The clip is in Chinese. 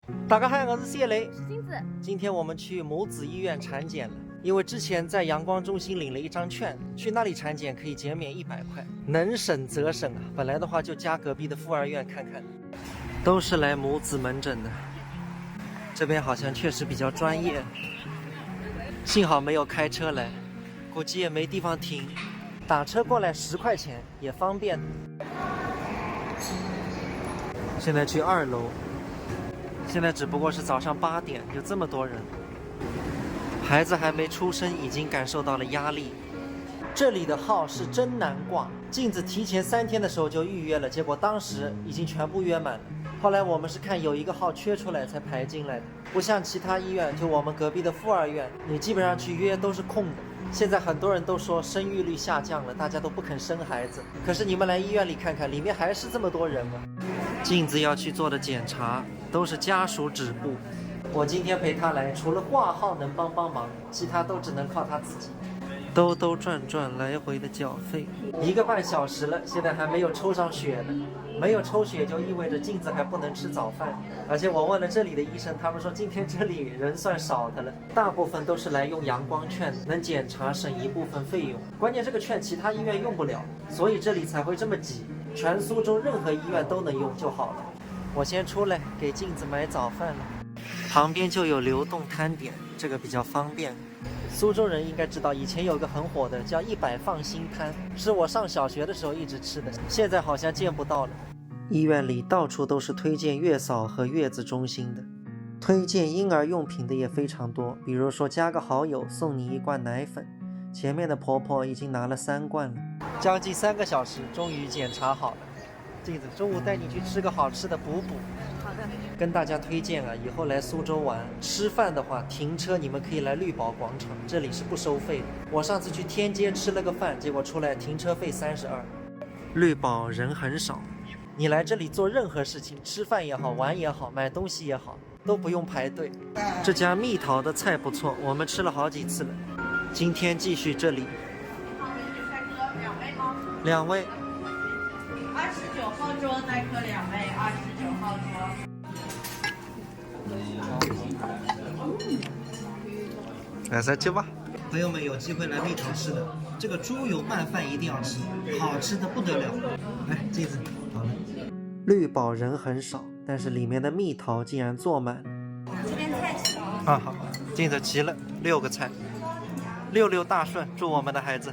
大家好，我是谢雷。是金子。今天我们去母子医院产检了，因为之前在阳光中心领了一张券，去那里产检可以减免100块，能省则省啊。本来的话就加隔壁的妇儿院看看，都是来母子门诊的。这边好像确实比较专业，幸好没有开车来，估计也没地方停，打车过来10块钱也方便。现在去2楼。现在只不过是早上8点，有这么多人，孩子还没出生，已经感受到了压力。这里的号是真难挂，镜子提前3天的时候就预约了，结果当时已经全部约满了。后来我们是看有一个号缺出来才排进来的，不像其他医院，就我们隔壁的妇儿院，你基本上去约都是空的。现在很多人都说生育率下降了，大家都不肯生孩子，可是你们来医院里看看，里面还是这么多人吗？镜子要去做的检查都是家属止步，我今天陪他来，除了挂号能帮忙，其他都只能靠他自己。兜兜转转来回的缴费1个半小时了，现在还没有抽上血呢。没有抽血就意味着镜子还不能吃早饭，而且我问了这里的医生，他们说今天这里人算少的了，大部分都是来用阳光券，能检查省一部分费用。关键这个券其他医院用不了，所以这里才会这么挤。全苏州任何医院都能用就好了。我先出来给镜子买早饭了，旁边就有流动摊点，这个比较方便。苏州人应该知道，以前有个很火的叫100放心摊，是我上小学的时候一直吃的，现在好像见不到了。医院里到处都是推荐月嫂和月子中心的，推荐婴儿用品的也非常多，比如说加个好友送你1罐奶粉。前面的婆婆已经拿了3罐了，将近3个小时，终于检查好了。镜子，中午带你去吃个好吃的补。好的。跟大家推荐啊，以后来苏州玩，吃饭的话，停车你们可以来绿宝广场，这里是不收费的。我上次去天街吃了个饭，结果出来停车费32。绿宝人很少，你来这里做任何事情，吃饭也好，玩也好，买东西也好，都不用排队。这家蜜桃的菜不错，我们吃了好几次了。今天继续这里。2位。29号桌耐克2位，29号桌。来3吃吧。朋友们有机会来蜜桃吃的，这个猪油拌饭一定要吃，好吃的不得了。来，镜子，好了。绿宝人很少，但是里面的蜜桃竟然坐满了。这边菜齐了。好，镜子齐了6个菜，66大顺，祝我们的孩子